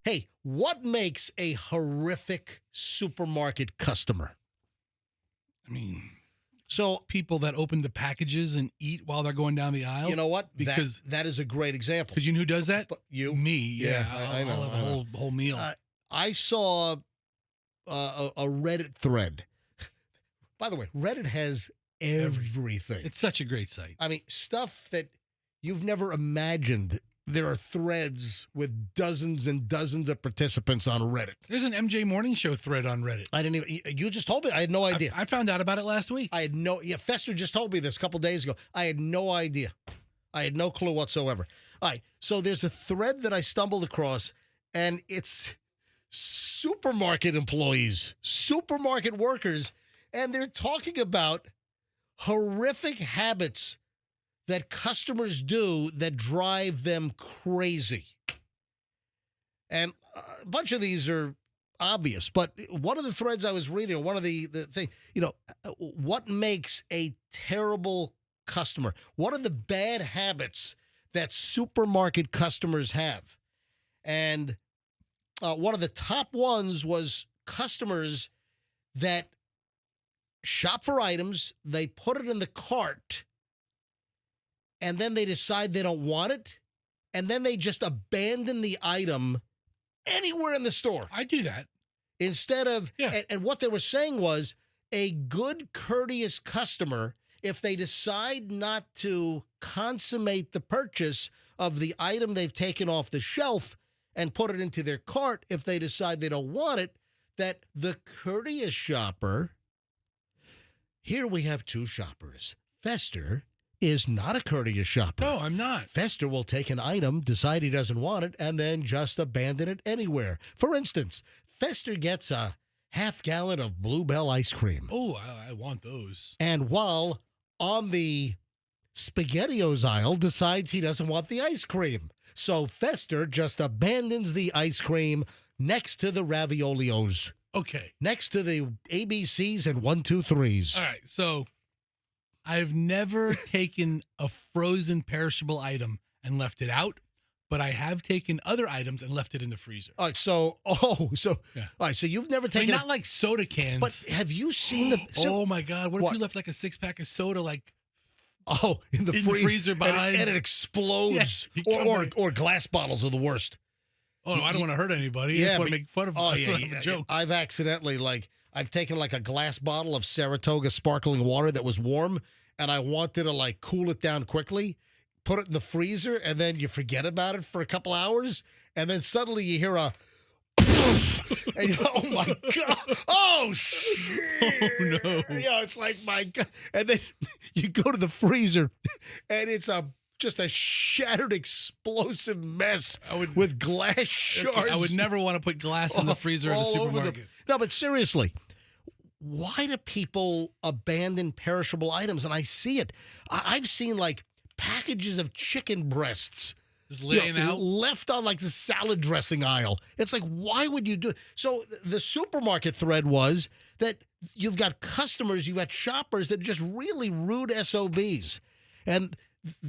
Hey, what makes a horrific supermarket customer? I mean, So, people that open the packages and eat while they're going down the aisle. you know what? Because that is a great example. you know who does that? But you? Me. Yeah, Yeah, I know, I'll have I a know. whole meal. I saw a Reddit thread. By the way, Reddit has everything. It's such a great site. I mean, stuff that you've never imagined. There are threads with dozens and dozens of participants on Reddit. There's an MJ Morning Show thread on Reddit. I didn't even. You just told me. I had no idea. I found out about it last week. Yeah, Fester just told me this a couple days ago. I had no idea. I had no clue whatsoever. All right, so there's a thread that I stumbled across, and it's supermarket employees, supermarket workers, and they're talking about horrific habits that customers do that drive them crazy. And a bunch of these are obvious, but one of the threads I was reading, one of the thing, what makes a terrible customer? What are the bad habits that supermarket customers have? And one of the top ones was customers that shop for items, they put it in the cart, and then they decide they don't want it, and then they just abandon the item anywhere in the store. I do that. Instead of, Yeah. and what they were saying was a good, courteous customer, if they decide not to consummate the purchase of the item they've taken off the shelf and put it into their cart, if they decide they don't want it, that the courteous shopper, here we have two shoppers. Fester is not a courteous shopper. No, I'm not. Fester will take an item, decide he doesn't want it, and then just abandon it anywhere. For instance, Fester gets a half-gallon of Bluebell ice cream. Oh, I want those. And while on the SpaghettiOs aisle, decides he doesn't want the ice cream. So Fester just abandons the ice cream next to the Raviolios, Okay. next to the ABCs and 1, 2, 3s. All right. So I've never taken a frozen perishable item and left it out, but I have taken other items and left it in the freezer. All right, Yeah. all right, so you've never I mean, taken not like soda cans. but have you seen the oh my God! What if What? you left like a 6-pack of soda, like in the in the freezer and behind? it explodes, Yeah, you come back. or glass bottles are the worst. Oh, no, I don't want to hurt anybody. Yeah, I just want but- to make fun of. Oh I yeah, have a joke. I've accidentally I've taken like a glass bottle of Saratoga sparkling water that was warm, and I wanted to cool it down quickly, put it in the freezer, and then you forget about it for a couple hours, and then suddenly you hear a and you're, oh my God, oh shit, Oh, no. yeah, it's like my God, and then you go to the freezer, and it's just a shattered, explosive mess with glass shards. I would never want to put glass in the freezer at a all over supermarket. No, but seriously, why do people abandon perishable items? And I see it. I've seen packages of chicken breasts Just laying out. left on the salad dressing aisle. It's like, why would you do it? So the supermarket thread was that you've got customers, you've got shoppers that are just really rude SOBs. And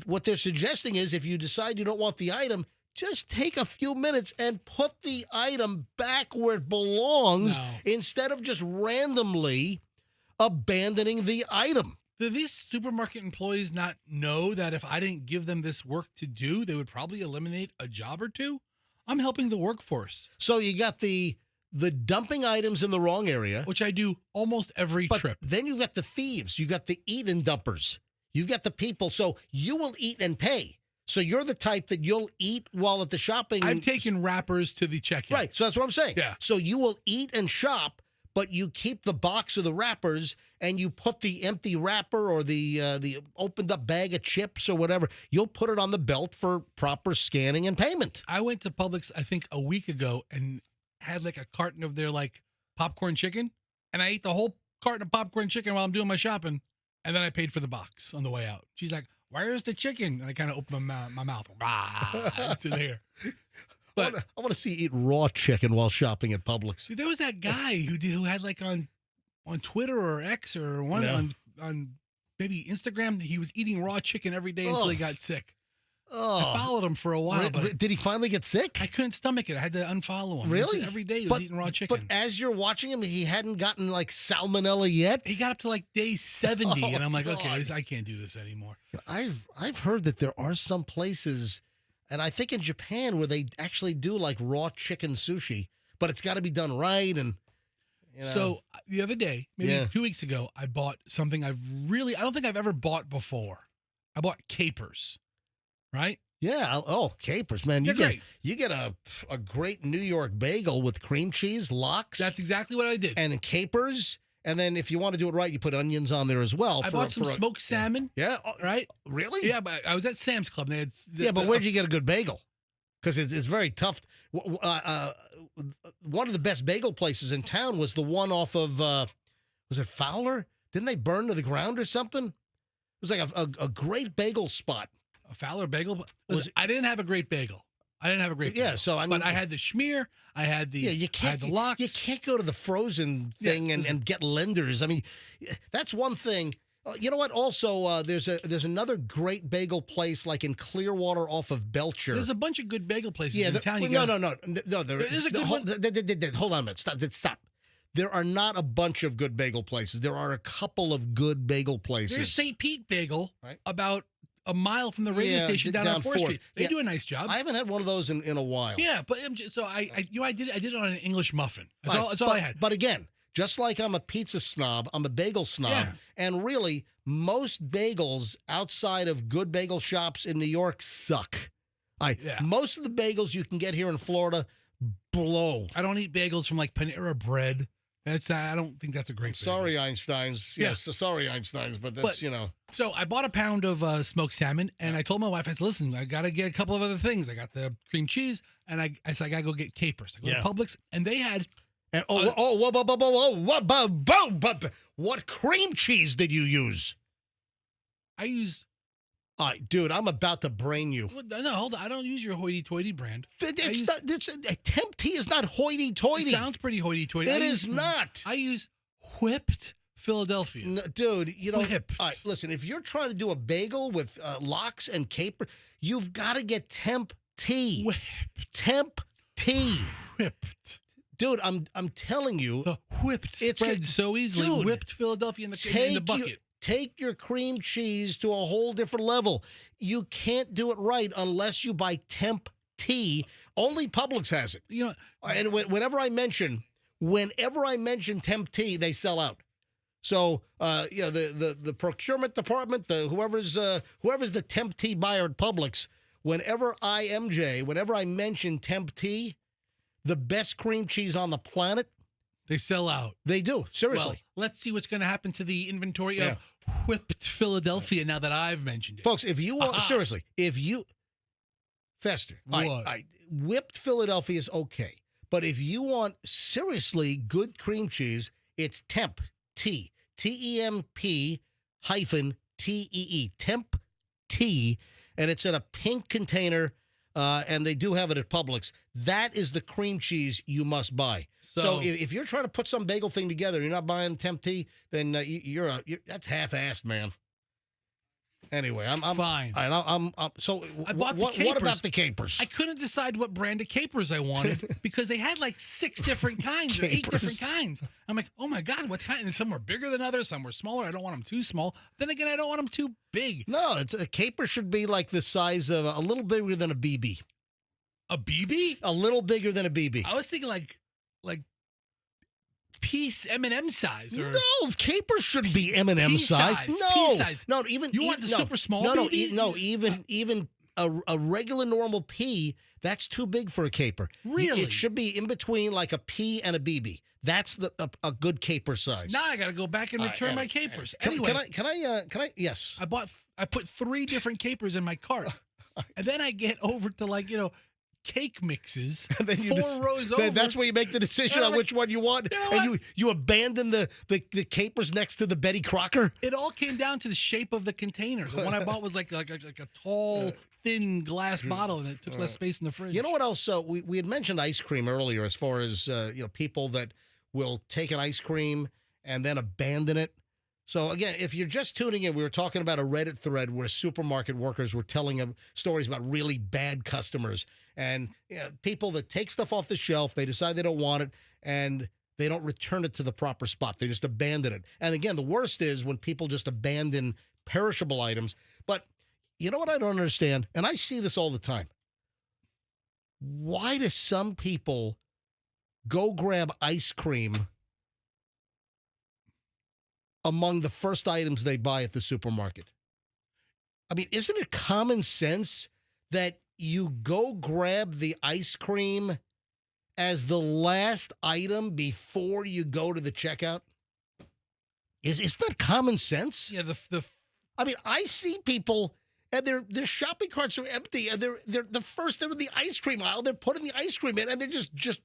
what they're suggesting is if you decide you don't want the item, just take a few minutes and put the item back where it belongs No. instead of just randomly abandoning the item. Do these supermarket employees not know that if I didn't give them this work to do, they would probably eliminate a job or two? I'm helping the workforce, So you got the dumping items in the wrong area, which I do almost every but trip. then you've got the thieves, you got the eat-in dumpers, you've got the people. So you will eat and pay. So you're the type that you'll eat while at the shopping. I've taken wrappers to the checkout. Right. So that's what I'm saying. Yeah. So you will eat and shop, but you keep the box of the wrappers and you put the empty wrapper or the opened up bag of chips or whatever. You'll put it on the belt for proper scanning and payment. I went to Publix, I think, a week ago and had a carton of their popcorn chicken, and I ate the whole carton of popcorn chicken while I'm doing my shopping, and then I paid for the box on the way out. She's like, "Where's the chicken?" And I kind of opened my mouth. It's in there. But I want to see you eat raw chicken while shopping at Publix. dude, there was that guy who had on Twitter or X or one Yeah. on maybe Instagram, he was eating raw chicken every day until he Ugh. got sick. Oh, I followed him for a while, but did he finally get sick? I couldn't stomach it. I had to unfollow him. Really? Every day he was eating raw chicken. But as you're watching him, he hadn't gotten like salmonella yet. He got up to like day 70, Oh, and I'm like, God. okay, I can't do this anymore. I've heard that there are some places, and I think in Japan where they actually do like raw chicken sushi, but it's got to be done right. And So the other day, maybe Yeah. 2 weeks ago, I bought something I don't think I've ever bought before. I bought capers, right? yeah, capers, man, They're great. you get a great New York bagel with cream cheese, lox, That's exactly what I did. and capers. And then if you want to do it right, you put onions on there as well. I bought some smoked salmon, Yeah, right? really? Yeah, but I was at Sam's Club. And they had Yeah, but where'd you get a good bagel? Because it's very tough. One of the best bagel places in town was the one off of, was it Fowler? Didn't they burn to the ground or something? It was like a great bagel spot. a Fowler bagel? Was Listen, I didn't have a great bagel. Yeah, so I mean, but I had the schmear. I had the you I had the lox. you can't go to the frozen thing and get lenders. I mean, that's one thing. You know what? Also, there's another great bagel place like in Clearwater off of Belcher. There's a bunch of good bagel places in town. No. There is a good one. Hold on a minute. Stop. There are not a bunch of good bagel places. There are a couple of good bagel places. There's St. Pete Bagel, Right. about a mile from the radio station down on 4th Street. They do a nice job. I haven't had one of those in a while. Yeah, but I did it on an English muffin. That's all I had. But again, just like I'm a pizza snob, I'm a bagel snob. Yeah. And really, most bagels outside of good bagel shops in New York suck. Yeah. Most of the bagels you can get here in Florida blow. I don't eat bagels from like Panera Bread. I don't think that's a great bagel. Sorry, Einsteins. Yeah. Yes, sorry, Einsteins, but that's, So I bought a pound of smoked salmon, and I told my wife, I said, listen, I got to get a couple of other things. I got the cream cheese, and I said, I got to go get capers. I go to Publix, and they had... And, what cream cheese did you use? I use... Dude, I'm about to brain you. No, hold on. I don't use your hoity-toity brand. Temp tea is not hoity-toity. It sounds pretty hoity-toity. It is not. I use whipped Philadelphia. No, dude, Whipped. All right, listen, if you're trying to do a bagel with lox and caper, you've got to get temp tea. Whipped. Temp tea. Whipped. Dude, I'm telling you. The whipped It's spread good. so easily. Dude, Whipped Philadelphia in the bucket. Take your cream cheese to a whole different level. You can't do it right unless you buy temp tea. Only Publix has it. You know, And whenever I mention temp tea, they sell out. So, the procurement department, whoever's the temp tea buyer at Publix, whenever I mention temp tea, the best cream cheese on the planet, they sell out. they do. Seriously. Well, let's see what's going to happen to the inventory of whipped Philadelphia now that I've mentioned it. Folks, if you want, seriously, Fester, What? whipped Philadelphia is okay. But if you want seriously good cream cheese, it's temp tea. TEMP hyphen TEE. Temp tea. And it's in a pink container. And they do have it at Publix. That is the cream cheese you must buy. So if you're trying to put some bagel thing together, you're not buying temp tea, then that's half-assed, man. Anyway, I'm fine. So I bought the what capers. about the capers? I couldn't decide what brand of capers I wanted because they had like 6 different kinds or 8 different Capers. kinds. I'm like, oh my God, what kind? And some were bigger than others, some were smaller. I don't want them too small. Then again, I don't want them too big. No, a caper should be like the size of a little bigger than a BB. A BB? A little bigger than a BB. I was thinking like piece M&M size. Or No, capers shouldn't be M&M Pea size. size, No, pea size. no, even You want the super small No, BB? even a regular normal pea. That's too big for a caper. Really? It should be in between like a pea and a BB. That's a good caper size. Now I got to go back and return my capers. Anyway, Can I? Yes. I put 3 different capers in my cart, and then I get over to cake mixes. And then 4 rows over. That's where you make the decision And on I'm which one you want, you know and you abandon the capers next to the Betty Crocker. It all came down to the shape of the container. The one I bought was like a tall, thin glass bottle, and it took less space in the fridge. You know what else? We had mentioned ice cream earlier, as far as people that will take an ice cream and then abandon it. So again, if you're just tuning in, we were talking about a Reddit thread where supermarket workers were telling them stories about really bad customers and people that take stuff off the shelf, they decide they don't want it, and they don't return it to the proper spot. They just abandon it. And again, the worst is when people just abandon perishable items. But you know what I don't understand? And I see this all the time. Why do some people go grab ice cream among the first items they buy at the supermarket? I mean, isn't it common sense that you go grab the ice cream as the last item before you go to the checkout? Isn't that common sense? Yeah, I mean, I see people and their shopping carts are empty, and they're in the ice cream aisle. They're putting the ice cream in, and they're just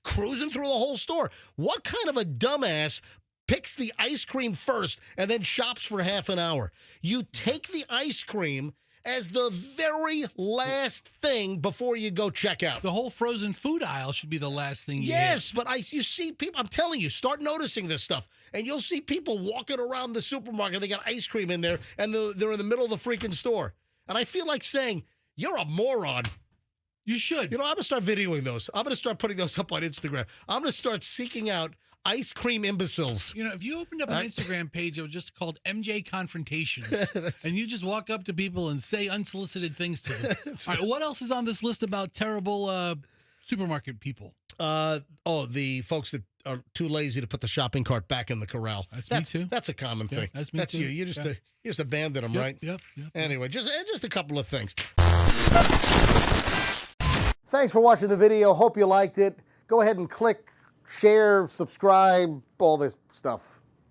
cruising through the whole store. What kind of a dumbass picks the ice cream first and then shops for half an hour? You take the ice cream as the very last thing before you go check out. The whole frozen food aisle should be the last thing you Yes, hit. but you see people, I'm telling you, start noticing this stuff. And you'll see people walking around the supermarket. They got ice cream in there, and they're in the middle of the freaking store. And I feel like saying, you're a moron. You should. You know, I'm going to start videoing those. I'm going to start putting those up on Instagram. I'm going to start seeking out ice cream imbeciles. You know, if you opened up an Instagram page that was just called MJ Confrontations, and you just walk up to people and say unsolicited things to them. All right, what else is on this list about terrible supermarket people? The folks that are too lazy to put the shopping cart back in the corral. That's me too. That's a common thing. That's me That's too. you. You just abandon them, right? Yep. Anyway, just a couple of things. Thanks for watching the video. Hope you liked it. Go ahead and click, share, subscribe, all this stuff.